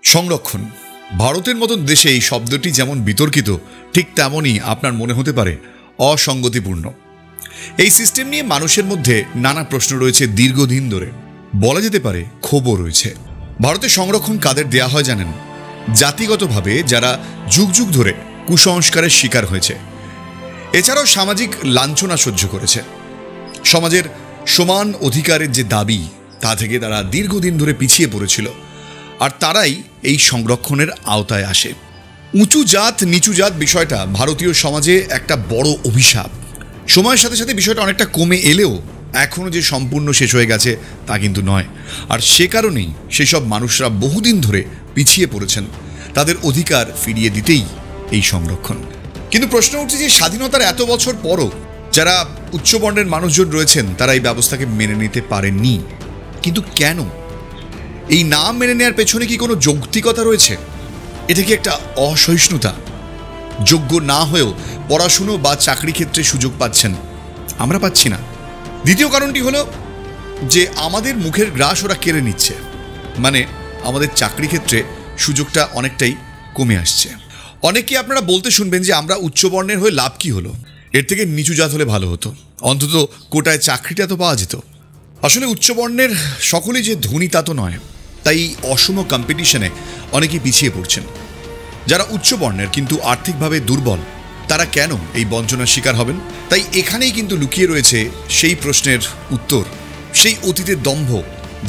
সংরক্ষণ ভারতের মতন দেশে এই শব্দটি যেমন বিতর্কিত, ঠিক তেমনই আপনার মনে হতে পারে অসঙ্গতিপূর্ণ। এই সিস্টেম নিয়ে মানুষের মধ্যে নানা প্রশ্ন রয়েছে দীর্ঘদিন ধরে, বলা যেতে পারে ক্ষোভও রয়েছে। ভারতে সংরক্ষণ কাদের দেয়া হয় জানেন? জাতিগতভাবে যারা যুগ যুগ ধরে কুসংস্কারের শিকার হয়েছে, এছাড়াও সামাজিক লাঞ্ছনা সহ্য করেছে। সমাজের সমান অধিকারের যে দাবি, তা থেকে তারা দীর্ঘদিন ধরে পিছিয়ে পড়েছিল, আর তারাই এই সংরক্ষণের আওতায় আসে। উঁচু জাত নিচু জাত বিষয়টা ভারতীয় সমাজে একটা বড় অভিশাপ। সময়ের সাথে সাথে বিষয়টা অনেকটা কমে এলেও এখনও যে সম্পূর্ণ শেষ হয়ে গেছে তা কিন্তু নয়। আর সে কারণেই সেসব মানুষরা বহুদিন ধরে পিছিয়ে পড়েছেন, তাদের অধিকার ফিরিয়ে দিতেই এই সংরক্ষণ। কিন্তু প্রশ্ন উঠছে যে স্বাধীনতার এত বছর পরও যারা উচ্চবর্ণের মানুষজন রয়েছেন তারা এই ব্যবস্থাকে মেনে নিতে পারেননি। কিন্তু কেন? এই না মেনে নেওয়ার পেছনে কি কোনো যৌক্তিকতা রয়েছে? এটা কি একটা অসহিষ্ণুতা? যোগ্য না হয়েও পড়াশুনো বা চাকরি ক্ষেত্রে সুযোগ পাচ্ছেন, আমরা পাচ্ছি না। দ্বিতীয় কারণটি হলো যে আমাদের মুখের গ্রাস ওরা কেড়ে নিচ্ছে, মানে আমাদের চাকরি ক্ষেত্রে সুযোগটা অনেকটাই কমে আসছে। অনেকে আপনারা বলতে শুনবেন যে আমরা উচ্চবর্ণের হয়ে লাভ কি হলো, এর থেকে নিচু জাত হলে ভালো হতো, অন্তত কোটায় চাকরিটা তো পাওয়া যেত। আসলে উচ্চবর্ণের সকলেই যে ধনী তা তো নয়, তাই অসম কম্পিটিশনে অনেকেই পিছিয়ে পড়ছেন। যারা উচ্চবর্ণের কিন্তু আর্থিকভাবে দুর্বল, তারা কেন এই বঞ্চনার শিকার হবেন? তাই এখানেই কিন্তু লুকিয়ে রয়েছে সেই প্রশ্নের উত্তর, সেই অতীতের দম্ভ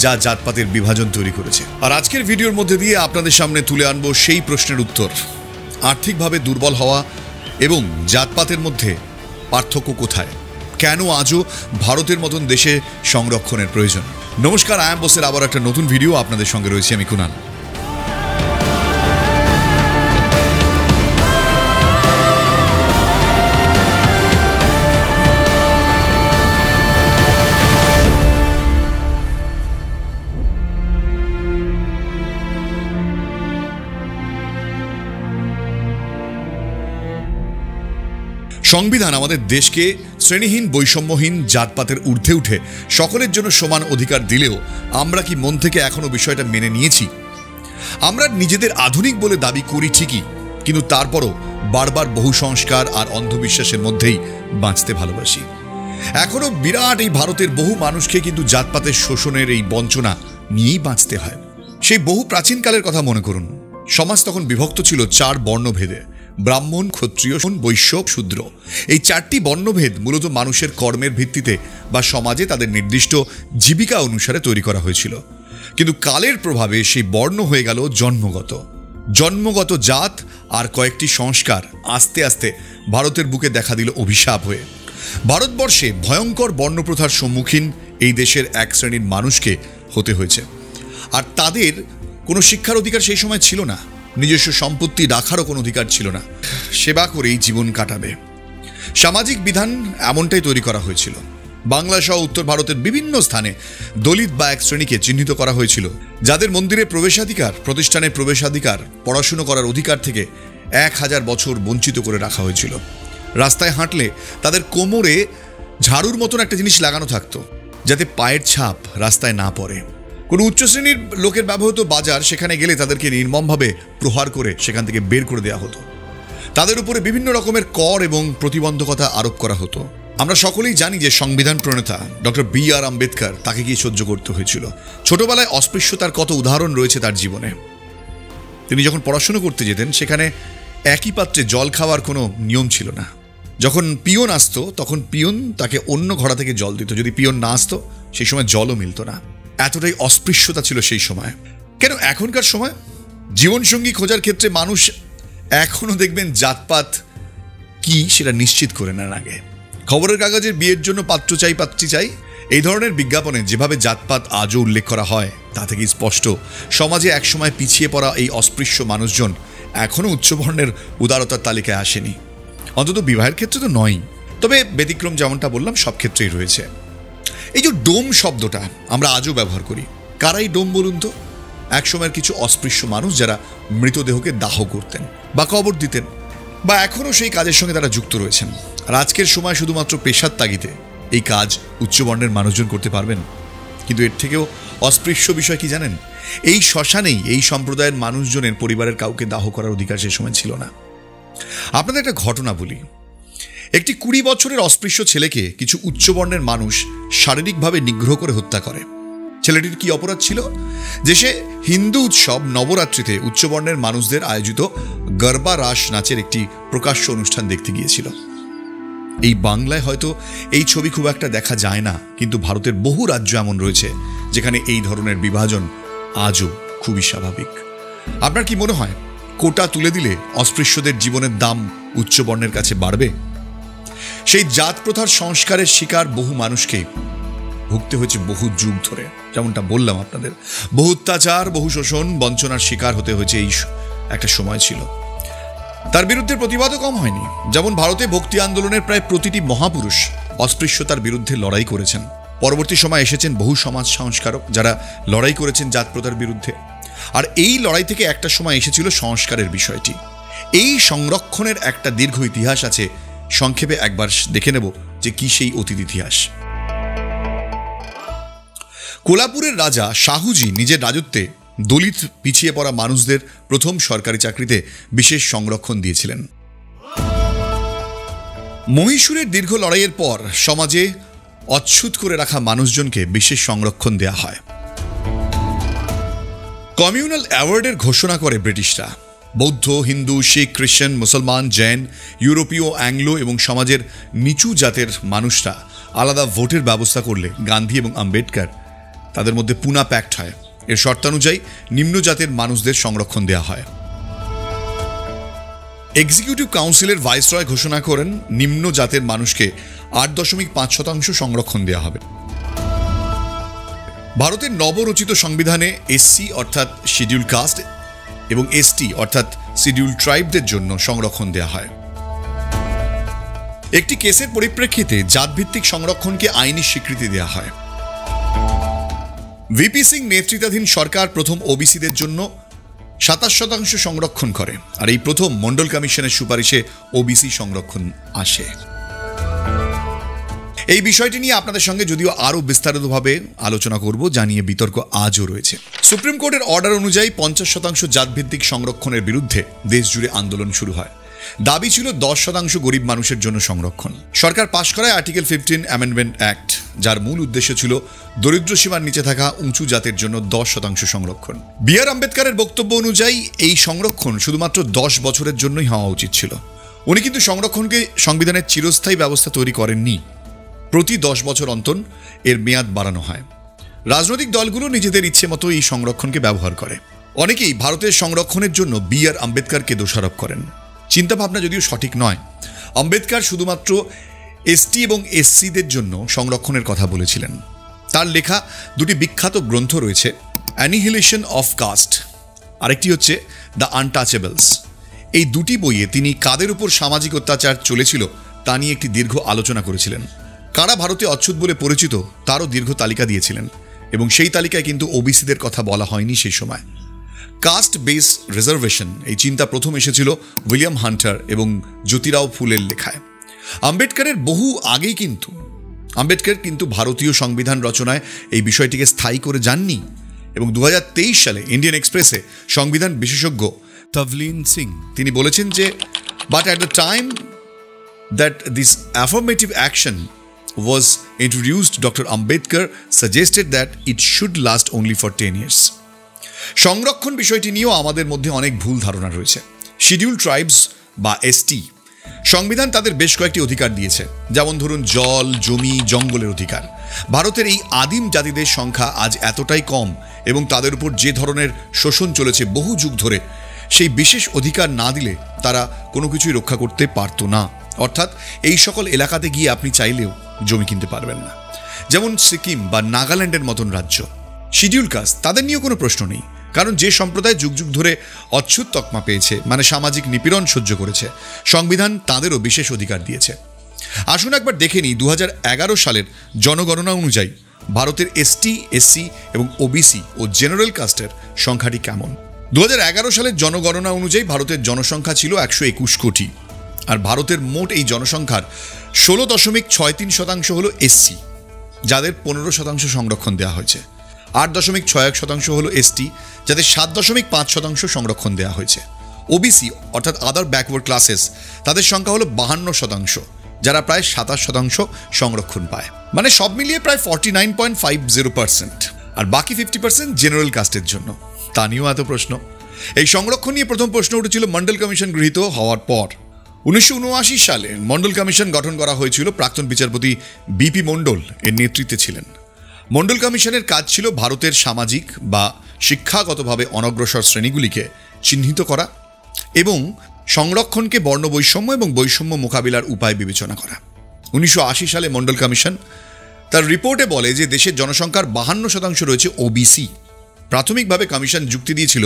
যা জাতপাতের বিভাজন তৈরি করেছে। আর আজকের ভিডিওর মধ্যে দিয়ে আপনাদের সামনে তুলে আনবো সেই প্রশ্নের উত্তর, আর্থিকভাবে দুর্বল হওয়া এবং জাতপাতের মধ্যে পার্থক্য কোথায়, কেন আজও ভারতের মতন দেশে সংরক্ষণের প্রয়োজন। নমস্কার, আই এম বোসের আবার একটা নতুন ভিডিও আপনাদের সঙ্গে রয়েছে আমি কুনাল। সংবিধান আমাদের দেশকে শ্রেণীহীন বৈষম্যহীন জাতপাতের ঊর্ধ্বে উঠে সকলের জন্য সমান অধিকার দিলেও আমরা কি মন থেকে এখনো বিষয়টা মেনে নিয়েছি? আমরা নিজেদের আধুনিক বলে দাবি করি ঠিকই, কিন্তু তারপরও বারবার বহু সংস্কার আর অন্ধবিশ্বাসের মধ্যেই বাঁচতে ভালোবাসি। এখনো বিরাট এই ভারতের বহু মানুষকে কিন্তু জাতপাতের শোষণের এই বঞ্চনা নিয়েই বাঁচতে হয়। সেই বহু প্রাচীনকালের কথা মনে করুন। সমাজ তখন বিভক্ত ছিল 4 বর্ণভেদে: ব্রাহ্মণ, ক্ষত্রিয়, বৈশ্য, শূদ্র। এই 4টি বর্ণভেদ মূলত মানুষের কর্মের ভিত্তিতে বা সমাজে তাদের নির্দিষ্ট জীবিকা অনুসারে তৈরি করা হয়েছিল। কিন্তু কালের প্রভাবে সেই বর্ণ হয়ে গেল জন্মগত জাত, আর কয়েকটি সংস্কার আস্তে আস্তে ভারতের বুকে দেখা দিল অভিশাপ হয়ে। ভারতবর্ষে ভয়ঙ্কর বর্ণপ্রথার সম্মুখীন এই দেশের এক শ্রেণীর মানুষকে হতে হয়েছে। আর তাদের কোনো শিক্ষার অধিকার সেই সময় ছিল না, নিজস্ব সম্পত্তি রাখারও কোনো অধিকার ছিল না, সেবা করেই জীবন কাটাবে। সামাজিক বিধান এমনটাই তৈরি করা হয়েছিল। বাংলা সহ উত্তর ভারতের বিভিন্ন স্থানে দলিত বা এক শ্রেণীকে চিহ্নিত করা হয়েছিল, যাদের মন্দিরে প্রবেশাধিকার, প্রতিষ্ঠানের প্রবেশাধিকার, পড়াশুনো করার অধিকার থেকে 1000 বছর বঞ্চিত করে রাখা হয়েছিল। রাস্তায় হাঁটলে তাদের কোমরে ঝাড়ুর মতন একটা জিনিস লাগানো থাকতো, যাতে পায়ের ছাপ রাস্তায় না পড়ে। কোনো উচ্চ শ্রেণীর লোকের ব্যবহৃত বাজার, সেখানে গেলে তাদেরকে নির্মমভাবে প্রহার করে সেখান থেকে বের করে দেওয়া হতো। তাদের উপরে বিভিন্ন রকমের কর এবং প্রতিবন্ধকতা আরোপ করা হতো। আমরা সকলেই জানি যে সংবিধান প্রণেতা ডক্টর বি.আর. আম্বেদকর, তাকে কি সহ্য করতে হয়েছিল। ছোটবেলায় অস্পৃশ্যতার কত উদাহরণ রয়েছে তার জীবনে। তিনি যখন পড়াশুনো করতে যেতেন, সেখানে একই পাত্রে জল খাওয়ার কোনো নিয়ম ছিল না। যখন পিয়ন আসতো, তখন পিয়ন তাকে অন্য ঘড়া থেকে জল দিত। যদি পিয়ন না আসতো, সেই সময় জলও মিলত না। এতটাই অস্পৃশ্যতা ছিল সেই সময়। কেন এখনকার সময় জীবনসঙ্গী খোঁজার ক্ষেত্রে মানুষ এখনও দেখবেন জাতপাত কি সেটা নিশ্চিত করে নেন আগে। খবরের কাগজের বিয়ের জন্য পাত্র চাই, পাত্রী চাই, এই ধরনের বিজ্ঞাপনে যেভাবে জাতপাত আজও উল্লেখ করা হয়, তা থেকেই স্পষ্ট সমাজে একসময় পিছিয়ে পড়া এই অস্পৃশ্য মানুষজন এখনও উচ্চবর্ণের উদারতার তালিকায় আসেনি, অন্তত বিবাহের ক্ষেত্রে তো নয়। তবে ব্যতিক্রম যেমনটা বললাম সব ক্ষেত্রেই রয়েছে। এই যে ডোম শব্দটা আমরা আজও ব্যবহার করি, কারাই ডোম বলুন তো? একসময়ের কিছু অস্পৃশ্য মানুষ যারা মৃতদেহকে দাহ করতেন বা কবর দিতেন, বা এখনও সেই কাজের সঙ্গে তারা যুক্ত রয়েছেন। আর আজকের সময় শুধুমাত্র পেশার তাগিদে এই কাজ উচ্চবর্ণের মানুষজন করতে পারবেন। কিন্তু এর থেকেও অস্পৃশ্য বিষয় কি জানেন? এই শ্মশানেই এই সম্প্রদায়ের মানুষজনের পরিবারের কাউকে দাহ করার অধিকার সে সময় ছিল না। আপনাদের একটা ঘটনা বলি। একটি 20 বছরের অস্পৃশ্য ছেলেকে কিছু উচ্চবর্ণের মানুষ শারীরিকভাবে নিগ্রহ করে হত্যা করে। ছেলেটির কি অপরাধ ছিল যে সে হিন্দু উৎসব নবরাত্রিতে উচ্চবর্ণের মানুষদের আয়োজিত গরবা রাস নাচের একটি প্রকাশ্য অনুষ্ঠান দেখতে গিয়েছিল। এই বাংলায় হয়তো এই ছবি খুব একটা দেখা যায় না, কিন্তু ভারতের বহু রাজ্য এমন রয়েছে যেখানে এই ধরনের বিভাজন আজও খুবই স্বাভাবিক। আপনার কি মনে হয় কোটা তুলে দিলে অস্পৃশ্যদের জীবনের দাম উচ্চবর্ণের কাছে বাড়বে? সেই জাত প্রথার সংস্কারের শিকার বহু মানুষকে ভুগতে হয়েছে বহু যুগ ধরে। যেমনটা বললাম আপনাদের, বহু অত্যাচার, বহু শোষণ, বঞ্চনার শিকার হতে হয়েছে। এই একটা সময় ছিল, তার বিরুদ্ধে প্রতিবাদও কম হয়নি। যেমন ভারতে ভক্তি আন্দোলনের প্রায় প্রতিটি মহাপুরুষ অস্পৃশ্যতার বিরুদ্ধে লড়াই করেছেন। পরবর্তী সময় এসেছেন বহু সমাজ সংস্কারক যারা লড়াই করেছেন জাত প্রথার বিরুদ্ধে। আর এই লড়াই থেকে একটা সময় এসেছিল সংস্কারের বিষয়টি। এই সংরক্ষণের একটা দীর্ঘ ইতিহাস আছে। সংক্ষেপে একবার দেখে নেব যে কি সেই অতীত ইতিহাস। কোলাপুরের রাজা শাহুজি নিজের রাজত্বে দলিত পিছিয়ে পড়া মানুষদের প্রথম সরকারি চাকরিতে বিশেষ সংরক্ষণ দিয়েছিলেন। মহীশূরের দীর্ঘ লড়াইয়ের পর সমাজে অচ্ছুত করে রাখা মানুষজনকে বিশেষ সংরক্ষণ দেয়া হয়। কমিউনাল অ্যাওয়ার্ডের ঘোষণা করে ব্রিটিশরা। বৌদ্ধ, হিন্দু, শিখ, খ্রিস্টান, মুসলমান, জৈন, ইউরোপীয়, অ্যাংলো এবং সমাজের নিচু জাতের মানুষরা আলাদা ভোটের ব্যবস্থা করলে গান্ধী এবং আম্বেদকর তাদের মধ্যে পুনা প্যাক্ট হয়। এর শর্তানুযায়ী নিম্ন জাতের মানুষদের সংরক্ষণ দেওয়া হয়। এক্সিকিউটিভ কাউন্সিলের ভাইসরয় ঘোষণা করেন নিম্ন জাতের মানুষকে 8.5% সংরক্ষণ দেওয়া হবে। ভারতের নবরচিত সংবিধানে এসসি অর্থাৎ শিডিউল কাস্ট এবং এসটি অর্থাৎ শিডিউল ট্রাইবদের জন্য সংরক্ষণ দেওয়া হয়। একটি কেসের পরিপ্রেক্ষিতে জাতভিত্তিক সংরক্ষণকে আইনি স্বীকৃতি দেওয়া হয়। ভিপি সিং নেতৃত্বাধীন সরকার প্রথম ওবিসিদের জন্য 27% সংরক্ষণ করে। আর এই প্রথম মন্ডল কমিশনের সুপারিশে ওবিসি সংরক্ষণ আসে। এই বিষয়টি নিয়ে আপনাদের সঙ্গে যদিও আরও বিস্তারিতভাবে আলোচনা করব, জানিয়ে বিতর্ক আজও রয়েছে। সুপ্রিম কোর্টের অর্ডার অনুযায়ী 50% জাতভিত্তিক সংরক্ষণের বিরুদ্ধে দেশ জুড়ে আন্দোলন শুরু হয়। দাবি ছিল 10% গরিব মানুষের জন্য সংরক্ষণ। সরকার পাশ করায় আর্টিকেল 15 অ্যামেন্ডমেন্ট অ্যাক্ট, যার মূল উদ্দেশ্য ছিল দরিদ্র সীমার নিচে থাকা উঁচু জাতের জন্য 10% সংরক্ষণ। বি আর আম্বেদকরের বক্তব্য অনুযায়ী এই সংরক্ষণ শুধুমাত্র 10 বছরের জন্যই হওয়া উচিত ছিল। উনি কিন্তু সংরক্ষণকে সংবিধানের চিরস্থায়ী ব্যবস্থা তৈরি করেননি। প্রতি 10 বছর অন্তর এর মেয়াদ বাড়ানো হয়। রাজনৈতিক দলগুলো নিজেদের ইচ্ছে মতো এই সংরক্ষণকে ব্যবহার করে। অনেকেই ভারতের সংরক্ষণের জন্য বি আর আম্বেদকরকে দোষারোপ করেন। চিন্তাভাবনা যদিও সঠিক নয়। আম্বেদকর শুধুমাত্র এসটি এবং এসসিদের জন্য সংরক্ষণের কথা বলেছিলেন। তার লেখা দুটি বিখ্যাত গ্রন্থ রয়েছে, অ্যানিহিলেশন অফ কাস্ট, আরেকটি হচ্ছে দ্য আনটাচেবলস। এই দুটি বইয়ে তিনি কাদের উপর সামাজিক অত্যাচার চলেছিল তা নিয়ে একটি দীর্ঘ আলোচনা করেছিলেন। কারা ভারতে অচ্ছুত বলে পরিচিত তারও দীর্ঘ তালিকা দিয়েছিলেন, এবং সেই তালিকায় কিন্তু ওবিসিদের কথা বলা হয়নি সেই সময়। কাস্ট বেস রিজার্ভেশন এই চিন্তা প্রথম এসেছিল উইলিয়াম হান্টার এবং জ্যোতিরাও ফুলের লেখায়। আম্বেদকরের বহু আগেই আম্বেদকর কিন্তু ভারতীয় সংবিধান রচনায় এই বিষয়টিকে স্থায়ী করে যাননি। এবং 2023 সালে ইন্ডিয়ান এক্সপ্রেসে সংবিধান বিশেষজ্ঞ তভলিন সিং তিনি বলেছেন যে, but at the time that this affirmative action was introduced, Dr. Ambedkar suggested that it should last only for 10 years. সংরক্ষণ বিষয়টি নিয়েও আমাদের মধ্যে অনেক ভুল ধারণা রয়েছে। শিডিউল ট্রাইবস বা এসটি সংবিধান তাদের বেশ কয়েকটি অধিকার দিয়েছে, যেমন ধরুন জল, জমি, জঙ্গলের অধিকার। ভারতের এই আদিম জাতিদের সংখ্যা আজ এতটাই কম এবং তাদের উপর যে ধরনের শোষণ চলেছে বহু যুগ ধরে, সেই বিশেষ অধিকার না দিলে তারা কোনো কিছুই রক্ষা করতে পারত না। অর্থাৎ এই সকল এলাকাতে গিয়ে আপনি চাইলেও জমি কিনতে পারবেন না। যেমন সিকিম বা নাগাল্যান্ডের মতন রাজ্য। শিডিউল কাস্ট তাদের নিয়েও কোনো প্রশ্ন নেই, কারণ যে সম্প্রদায় যুগ যুগ ধরে অচ্ছুত তকমা পেয়েছে, মানে সামাজিক নিপীড়ন সহ্য করেছে, সংবিধান তাদেরও বিশেষ অধিকার দিয়েছে। আসুন একবার দেখে নিই 2011 সালের জনগণনা অনুযায়ী ভারতের এসটি, এসসি এবং ওবিসি ও জেনারেল কাস্টের সংখ্যাটি কেমন। 2011 সালের জনগণনা অনুযায়ী ভারতের জনসংখ্যা ছিল 121 কোটি। আর ভারতের মোট এই জনসংখ্যার 16.63% হলো এসসি, যাদের 15% সংরক্ষণ দেওয়া হয়েছে। 8.61% হলো এসটি, যাতে 7.5% সংরক্ষণ দেওয়া হয়েছে। ওবিসি অর্থাৎ আদার ব্যাকওয়ার্ড ক্লাসেস, তাদের সংখ্যা হলো 52%, যারা প্রায় 27% সংরক্ষণ পায়। মানে সব মিলিয়ে প্রায় 49.50%। আর বাকি 50% জেনারেল কাস্টের জন্য। তা নিয়েও এত প্রশ্ন। এই সংরক্ষণ নিয়ে প্রথম প্রশ্ন উঠেছিল মন্ডল কমিশন গৃহীত হওয়ার পর। 1979 সালে মন্ডল কমিশন গঠন করা হয়েছিল। প্রাক্তন বিচারপতি বিপি মন্ডল এর নেতৃত্বে ছিলেন। মন্ডল কমিশনের কাজ ছিল ভারতের সামাজিক বা শিক্ষাগতভাবে অনগ্রসর শ্রেণীগুলিকে চিহ্নিত করা এবং সংরক্ষণকে বর্ণবৈষম্য এবং বৈষম্য মোকাবিলার উপায় বিবেচনা করা। 1980 সালে মন্ডল কমিশন তার রিপোর্টে বলে যে দেশের জনসংখ্যার 52% রয়েছে ওবিসি। প্রাথমিকভাবে কমিশন যুক্তি দিয়েছিল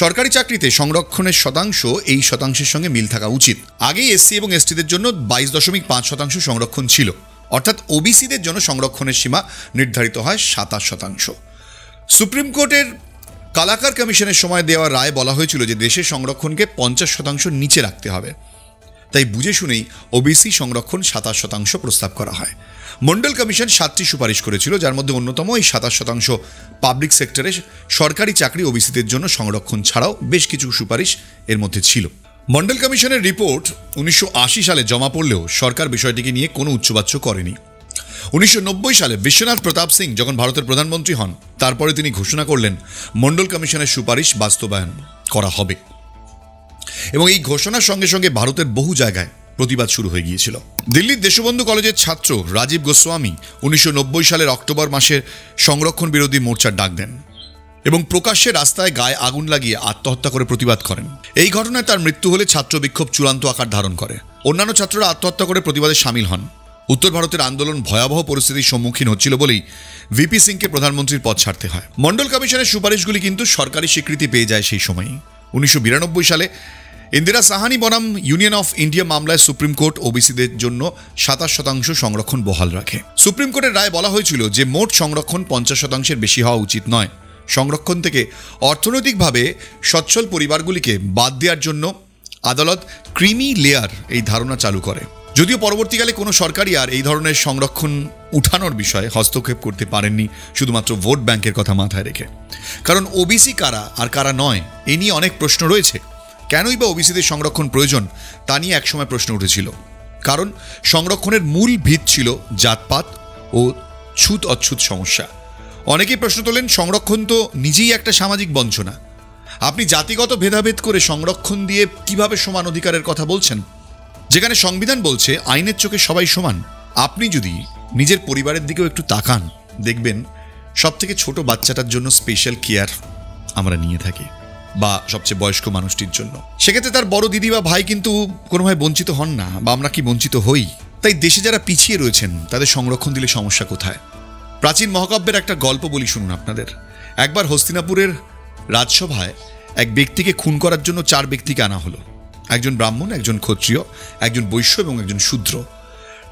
সরকারি চাকরিতে সংরক্ষণের শতাংশ এই শতাংশের সঙ্গে মিল থাকা উচিত। আগেই এসসি এবং এসটিদের জন্য 22.5% সংরক্ষণ ছিল, অর্থাৎ ওবিসিদের জন্য সংরক্ষণের সীমা নির্ধারিত হয় 27%। সুপ্রিম কোর্টের কালাকার কমিশনের সময় দেওয়া রায় বলা হয়েছিল যে দেশের সংরক্ষণকে 50% নিচে রাখতে হবে। তাই বুঝে শুনেই ওবিসি সংরক্ষণ 27% প্রস্তাব করা হয়। মন্ডল কমিশন 7টি সুপারিশ করেছিল, যার মধ্যে অন্যতম এই 27% পাবলিক সেক্টরে সরকারি চাকরি ওবিসিদের জন্য সংরক্ষণ ছাড়াও বেশ কিছু সুপারিশ এর মধ্যে ছিল। মন্ডল কমিশনের রিপোর্ট 1980 সালে জমা পড়লেও সরকার বিষয়টিকে নিয়ে কোনো উচ্চবাচ্য করেনি। 1990 সালে বিশ্বনাথ প্রতাপ সিং যখন ভারতের প্রধানমন্ত্রী হন, তারপরে তিনি ঘোষণা করলেন মন্ডল কমিশনের সুপারিশ বাস্তবায়ন করা হবে এবং এই ঘোষণার সঙ্গে সঙ্গে ভারতের বহু জায়গায় প্রতিবাদ শুরু হয়ে গিয়েছিল। দিল্লির দেশবন্ধু কলেজের ছাত্র রাজীব গোস্বামী 1990 সালের অক্টোবর মাসে সংরক্ষণ বিরোধী মোর্চার ডাক দেন এবং প্রকাশ্যে রাস্তায় গায়ে আগুন লাগিয়ে আত্মহত্যা করে প্রতিবাদ করেন। এই ঘটনায় তার মৃত্যু হলে ছাত্র বিক্ষোভ চূড়ান্ত আকার ধারণ করে। অন্যান্য ছাত্ররা আত্মহত্যা করে প্রতিবাদে সামিল হন। উত্তর ভারতের আন্দোলন ভয়াবহ পরিস্থিতির সম্মুখীন হচ্ছিল বলেই ভিপি সিংকে প্রধানমন্ত্রীর পদ ছাড়তে হয়। মন্ডল কমিশনের সুপারিশগুলি কিন্তু সরকারি স্বীকৃতি পেয়ে যায় সেই সময়ই। 1992 সালে ইন্দিরা সাহানি বনাম ইউনিয়ন অফ ইন্ডিয়া মামলায় সুপ্রিম কোর্ট ওবিসিদের জন্য 27% সংরক্ষণ বহাল রাখে। সুপ্রিম কোর্টের রায় বলা হয়েছিল যে মোট সংরক্ষণ 50%-এর বেশি হওয়া উচিত নয়। সংরক্ষণ থেকে অর্থনৈতিকভাবে সচ্ছল পরিবারগুলিকে বাদ দেওয়ার জন্য আদালত ক্রিমি লেয়ার এই ধারণা চালু করে। যদিও পরবর্তীকালে কোনো সরকারই আর এই ধরনের সংরক্ষণ উঠানোর বিষয়ে হস্তক্ষেপ করতে পারেননি, শুধুমাত্র ভোট ব্যাংকের কথা মাথায় রেখে। কারণ ওবিসি কারা আর কারা নয়, এ নিয়ে অনেক প্রশ্ন রয়েছে। কেনই বা ওবিসিদের সংরক্ষণ প্রয়োজন তা নিয়ে একসময় প্রশ্ন উঠেছিল। কারণ সংরক্ষণের মূল ভিত ছিল জাতপাত ও ছুত অচ্ছুত সমস্যা। অনেকেই প্রশ্ন তোলেন সংরক্ষণ তো নিজেই একটা সামাজিক বঞ্চনা। আপনি জাতিগত ভেদাভেদ করে সংরক্ষণ দিয়ে কিভাবে সমান অধিকারের কথা বলছেন? যেখানে সংবিধান বলছে আইনের চোখে সবাই সমান। আপনি যদি নিজের পরিবারের দিকেও একটু তাকান, দেখবেন সবথেকে ছোট বাচ্চাটার জন্য স্পেশাল কেয়ার আমরা নিয়ে থাকি, বা সবচেয়ে বয়স্ক মানুষটির জন্য। সেক্ষেত্রে তার বড় দিদি বা ভাই কিন্তু কোনোভাবে বঞ্চিত হন না, বা আমরা কি বঞ্চিত হই? তাই দেশে যারা পিছিয়ে রয়েছেন তাদের সংরক্ষণ দিলে সমস্যা কোথায়? প্রাচীন মহাকাব্যের একটা গল্প বলি, শুনুন আপনাদের। একবার হস্তিনাপুরের রাজসভায় এক ব্যক্তিকে খুন করার জন্য 4 ব্যক্তিকে আনা হলো। একজন ব্রাহ্মণ, একজন ক্ষত্রিয়, একজন বৈশ্য এবং একজন শূদ্র।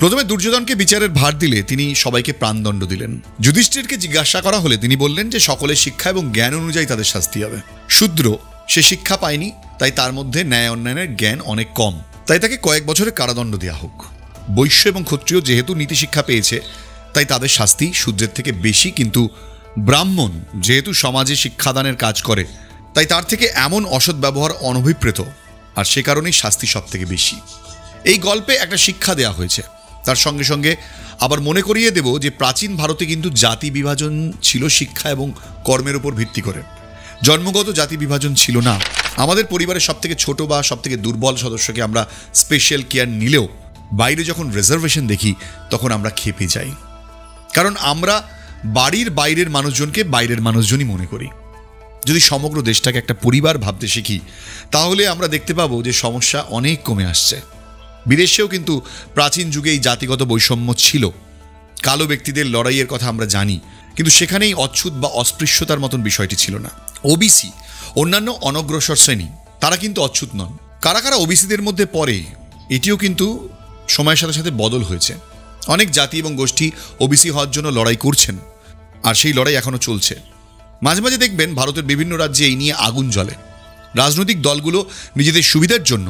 প্রথমে দুর্যোধনকে বিচারের ভার দিলে তিনি সবাইকে প্রাণদণ্ড দিলেন। যুধিষ্ঠিরকে জিজ্ঞাসা করা হলে তিনি বললেন যে সকলের শিক্ষা এবং জ্ঞান অনুযায়ী তাদের শাস্তি হবে। শূদ্র, সে শিক্ষা পায়নি, তাই তার মধ্যে ন্যায় অন্যায়ের জ্ঞান অনেক কম, তাই তাকে কয়েক বছরের কারাদণ্ড দেওয়া হোক। বৈশ্য এবং ক্ষত্রিয় যেহেতু নীতি শিক্ষা পেয়েছে, তাই তাদের শাস্তি শূদ্রের থেকে বেশি, কিন্তু ব্রাহ্মণ যেহেতু সমাজে শিক্ষাদানের কাজ করে, তাই তার থেকে এমন অসৎ ব্যবহার অনভিপ্রেত, আর সে কারণেই শাস্তি সব থেকে বেশি। এই গল্পে একটা শিক্ষা দেওয়া হয়েছে। তার সঙ্গে সঙ্গে আবার মনে করিয়ে দেব যে প্রাচীন ভারতে কিন্তু জাতি বিভাজন ছিল শিক্ষা এবং কর্মের উপর ভিত্তি করে। জন্মগত জাতি বিভাজন ছিল না। আমাদের পরিবারের সবথেকে ছোট বা সবথেকে দুর্বল সদস্যকে আমরা স্পেশাল কেয়ার নিলেও বাইরে যখন রিজার্ভেশন দেখি তখন আমরা ক্ষেপে যাই। কারণ আমরা বাড়ির বাইরের মানুষজনকে বাইরের মানুষজনই মনে করি। যদি সমগ্র দেশটাকে একটা পরিবার ভাবতে শিখি, তাহলে আমরা দেখতে পাবো যে সমস্যা অনেক কমে আসছে। বিদেশেও কিন্তু প্রাচীন যুগে এই জাতিগত বৈষম্য ছিল। কালো ব্যক্তিদের লড়াইয়ের কথা আমরা জানি, কিন্তু সেখানেই অচ্ছুত বা অস্পৃশ্যতার মতন বিষয়টি ছিল না। ওবিসি, অন্যান্য অনগ্রসর শ্রেণী, তারা কিন্তু অচ্ছুত নন। কারা কারা ওবিসিদের মধ্যে পড়ে, এটিও কিন্তু সময়ের সাথে সাথে বদল হয়েছে। অনেক জাতি এবং গোষ্ঠী ওবিসি হওয়ার জন্য লড়াই করছেন, আর সেই লড়াই এখনও চলছে। মাঝে মাঝে দেখবেন ভারতের বিভিন্ন রাজ্যে এই নিয়ে আগুন জ্বলে। রাজনৈতিক দলগুলো নিজেদের সুবিধার জন্য,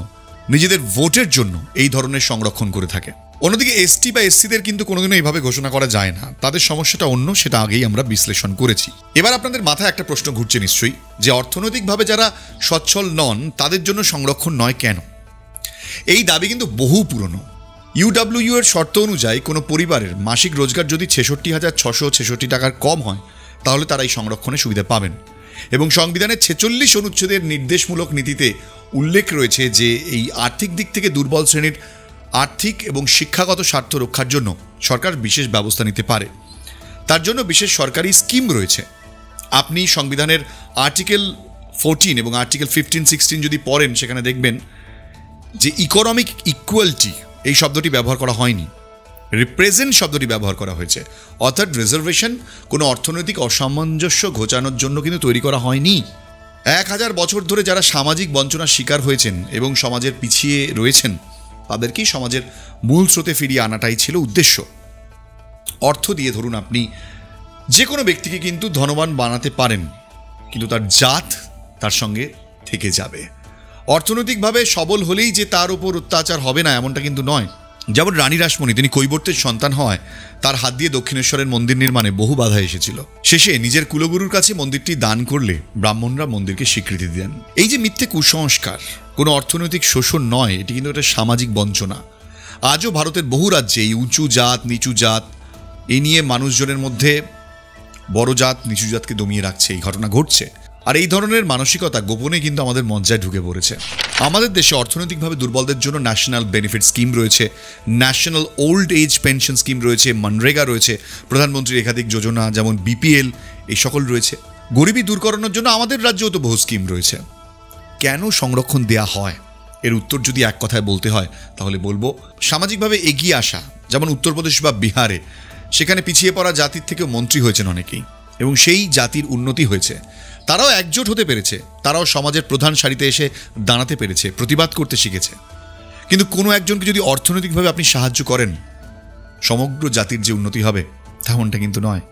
নিজেদের ভোটের জন্য এই ধরনের সংরক্ষণ করে থাকে। অন্যদিকে এসটি বা এসসিদের কিন্তু কোনোদিনও এইভাবে ঘোষণা করা যায় না, তাদের সমস্যাটা অন্য, সেটা আগেই আমরা বিশ্লেষণ করেছি। এবার আপনাদের মাথায় একটা প্রশ্ন ঘুরছে নিশ্চয়ই, যে অর্থনৈতিকভাবে যারা সচ্ছল নন তাদের জন্য সংরক্ষণ নয় কেন? এই দাবি কিন্তু বহু পুরনো। ইউডব্লিউইউ এর শর্ত অনুযায়ী কোনো পরিবারের মাসিক রোজগার যদি ৬৬,৬৬৬ টাকার কম হয় তাহলে তারা এই সংরক্ষণের সুবিধা পাবেন। এবং সংবিধানের ৪৬ অনুচ্ছেদের নির্দেশমূলক নীতিতে উল্লেখ রয়েছে যে এই আর্থিক দিক থেকে দুর্বল শ্রেণীর আর্থিক এবং শিক্ষাগত স্বার্থ রক্ষার জন্য সরকার বিশেষ ব্যবস্থা নিতে পারে। তার জন্য বিশেষ সরকারি স্কিম রয়েছে। আপনি সংবিধানের আর্টিকেল 14 এবং আর্টিকেল 15-16 যদি পড়েন, সেখানে দেখবেন যে ইকোনমিক ইকুয়ালিটি এই শব্দটি ব্যবহার করা হয়নি, রিপ্রেজেন্ট শব্দটি ব্যবহার করা হয়েছে। অর্থাৎ রিজার্ভেশন কোনো অর্থনৈতিক অসামঞ্জস্য ঘোচানোর জন্য কিন্তু তৈরি করা হয়নি। 1000 বছর ধরে যারা সামাজিক বঞ্চনার শিকার হয়েছেন এবং সমাজের পিছিয়ে রয়েছেন তাদেরকেই সমাজের মূল স্রোতে ফিরিয়ে আনাটাই ছিল উদ্দেশ্য। অর্থ দিয়ে ধরুন আপনি যে কোনো ব্যক্তিকে কিন্তু ধনবান বানাতে পারেন, কিন্তু তার জাত তার সঙ্গে থেকে যাবে। অর্থনৈতিকভাবে সবল হলেই যে তার উপর অত্যাচার হবে না এমনটা কিন্তু নয়। যেমন রানী রাসমণি, তিনি কৈবর্তের সন্তান হওয়ায় তার হাত দিয়ে দক্ষিণেশ্বরের মন্দির নির্মাণে বহু বাধা এসেছিল। শেষে নিজের কুলগুরুর কাছে মন্দিরটি দান করলে ব্রাহ্মণরা মন্দিরকে স্বীকৃতি দেন। এই যে মিথ্যে কুসংস্কার কোনো অর্থনৈতিক শোষণ নয়, এটি কিন্তু একটা সামাজিক বঞ্চনা। আজও ভারতের বহু রাজ্যে এই উঁচু জাত নিচু জাত এই নিয়ে মানুষজনের মধ্যে বড় জাত নিচু জাতকে দমিয়ে রাখছে, এই ঘটনা ঘটছে। আর এই ধরনের মানসিকতা গোপনে কিন্তু আমাদের মজ্জায় ঢুকে পড়েছে। আমাদের দেশে অর্থনৈতিকভাবে দুর্বলদের জন্য ন্যাশনাল বেনিফিট স্কিম রয়েছে, national old age pension scheme রয়েছে, মনরেগা রয়েছে, প্রধানমন্ত্রীর একাধিক যোজনা যেমন বিপিএল এই সকল রয়েছে। গরিবী দূর করানোর জন্য আমাদের রাজ্যেও তো বহু স্কিম রয়েছে। কেন সংরক্ষণ দেয়া হয়? এর উত্তর যদি এক কথায় বলতে হয় তাহলে বলবো সামাজিকভাবে এগিয়ে আসা। যেমন উত্তরপ্রদেশ বা বিহারে, সেখানে পিছিয়ে পড়া জাতির থেকেও মন্ত্রী হয়েছেন অনেকেই, এবং সেই জাতির উন্নতি হয়েছে। তারাও একজোট হতে পেরেছে, তারাও সমাজের প্রধান সারিতে এসে দাঁড়াতে পেরেছে, প্রতিবাদ করতে শিখেছে। কিন্তু কোনো একজনকে যদি অর্থনৈতিকভাবে আপনি সাহায্য করেন, সমগ্র জাতির যে উন্নতি হবে তেমনটা কিন্তু নয়।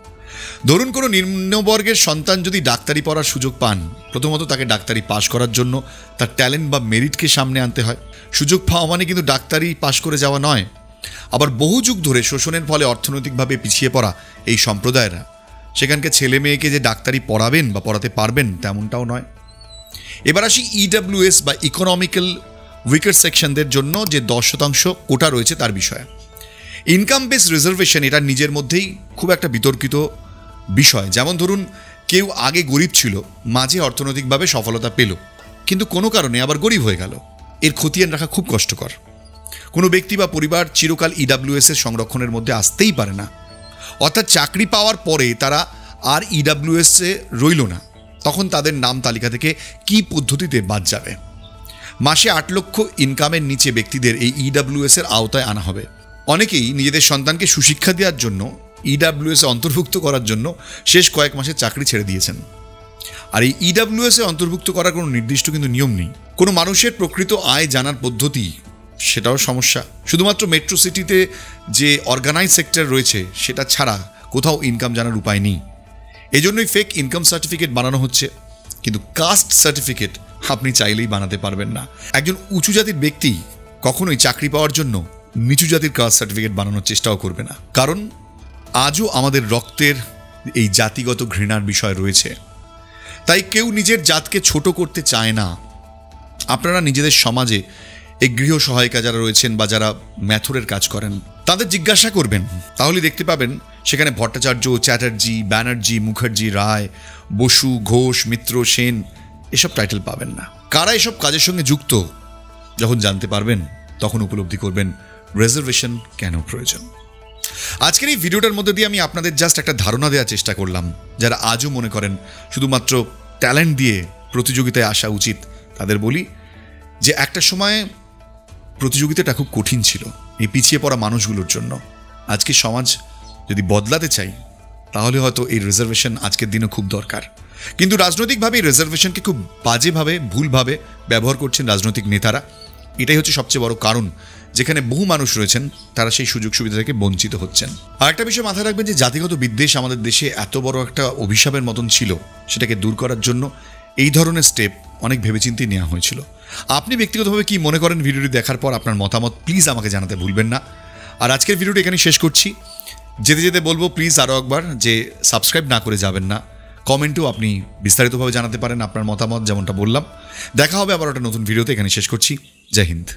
ধরুন কোনো নিম্নবর্গের সন্তান যদি ডাক্তারি পড়ার সুযোগ পান, প্রথমত তাকে ডাক্তারি পাশ করার জন্য তার ট্যালেন্ট বা মেরিটকে সামনে আনতে হয়। সুযোগ পাওয়া মানে কিন্তু ডাক্তারি পাশ করে যাওয়া নয়। আবার বহু যুগ ধরে শোষণের ফলে অর্থনৈতিকভাবে পিছিয়ে পড়া এই সম্প্রদায়েরা সেখানকার ছেলে মেয়েকে যে ডাক্তারি পড়াবেন বা পড়াতে পারবেন তেমনটাও নয়। এবার আসি ইডব্লিউএস বা ইকোনমিক্যাল উইকার সেকশনদের জন্য যে 10% কোটা রয়েছে তার বিষয়ে। ইনকাম বেস রিজার্ভেশন এটা নিজের মধ্যেই খুব একটা বিতর্কিত বিষয়। যেমন ধরুন কেউ আগে গরিব ছিল, মাঝে অর্থনৈতিকভাবে সফলতা পেল, কিন্তু কোনো কারণে আবার গরিব হয়ে গেল। এর খতিয়ান রাখা খুব কষ্টকর। কোনো ব্যক্তি বা পরিবার চিরকাল ইডব্লিউএস এর সংরক্ষণের মধ্যে আসতেই পারে না। অর্থাৎ চাকরি পাওয়ার পরে তারা আর ইডব্লিউএস এ রইল না, তখন তাদের নাম তালিকা থেকে কি পদ্ধতিতে বাদ যাবে? মাসে 8 লক্ষ ইনকামের নিচে ব্যক্তিদের এই ইডব্লিউএস এর আওতায় আনা হবে। অনেকেই নিজেদের সন্তানকে সুশিক্ষা দেওয়ার জন্য ইডব্লিউএস এ অন্তর্ভুক্ত করার জন্য শেষ কয়েক মাসে চাকরি ছেড়ে দিয়েছেন। আর এই ইডব্লিউএস এ অন্তর্ভুক্ত করার কোনো নির্দিষ্ট কিন্তু নিয়ম নেই। কোনো মানুষের প্রকৃত আয় জানার পদ্ধতি সেটাও সমস্যা। শুধুমাত্র মেট্রো সিটিতে যে অর্গানাইজ সেক্টর রয়েছে সেটা ছাড়া কোথাও ইনকাম জানার উপায় নেই। এজন্যই ফেক ইনকাম সার্টিফিকেট বানানো হচ্ছে। কিন্তু কাস্ট সার্টিফিকেট আপনি চাইলেই বানাতে পারবেন না। একজন উঁচু জাতির ব্যক্তি কখনোই চাকরি পাওয়ার জন্য নিচু জাতির কাস্ট সার্টিফিকেট বানানোর চেষ্টাও করবে না, কারণ আজও আমাদের রক্তের এই জাতিগত ঘৃণার বিষয় রয়েছে। তাই কেউ নিজের জাতকে ছোট করতে চায় না। আপনারা নিজেদের সমাজে এই গৃহ সহায়িকা যারা রয়েছেন বা যারা ম্যাথরের কাজ করেন তাদের জিজ্ঞাসা করবেন, তাহলে দেখতে পাবেন সেখানে ভট্টাচার্য, চ্যাটার্জি, ব্যানার্জি, মুখার্জি, রায়, বসু, ঘোষ, মিত্র, সেন এসব টাইটেল পাবেন না। কারা এসব কাজের সঙ্গে যুক্ত যখন জানতে পারবেন তখন উপলব্ধি করবেন রিজার্ভেশন কেন প্রয়োজন। আজকের এই ভিডিওটার মধ্যে দিয়ে আমি আপনাদের জাস্ট একটা ধারণা দেওয়ার চেষ্টা করলাম। যারা আজও মনে করেন শুধুমাত্র ট্যালেন্ট দিয়ে প্রতিযোগিতায় আসা উচিত, তাদের বলি যে একটা সময় প্রতিযোগিতাটা খুব কঠিন ছিল এই পিছিয়ে পড়া মানুষগুলোর জন্য। আজকে সমাজ যদি বদলাতে চাই তাহলে হয়তো এই রিজার্ভেশন আজকের দিনে খুব দরকার। কিন্তু রাজনৈতিকভাবে এই রিজার্ভেশনকে খুব বাজেভাবে, ভুলভাবে ব্যবহার করছেন রাজনৈতিক নেতারা। এটাই হচ্ছে সবচেয়ে বড় কারণ যেখানে বহু মানুষ রয়েছেন তারা সেই সুযোগ সুবিধা থেকে বঞ্চিত হচ্ছেন। আর একটা বিষয় মাথায় রাখবেন যে জাতিগত বিদ্বেষ আমাদের দেশে এত বড় একটা অভিশাপের মতন ছিল, সেটাকে দূর করার জন্য এই ধরনের স্টেপ অনেক ভেবেচিন্তে নেওয়া হয়েছিল। আপনি ব্যক্তিগতভাবে কি মনে করেন ভিডিওটি দেখার পর? আপনার মতামত প্লিজ আমাকে জানাতে ভুলবেন না। আর আজকের ভিডিওটা এখানে শেষ করছি। যেতে যেতে বলবো প্লিজ আরও একবার যে সাবস্ক্রাইব না করে যাবেন না। কমেন্টও আপনি বিস্তারিতভাবে জানাতে পারেন আপনার মতামত, যেমনটা বললাম। দেখা হবে আবার একটা নতুন ভিডিওতে। এখানে শেষ করছি। জয় হিন্দ।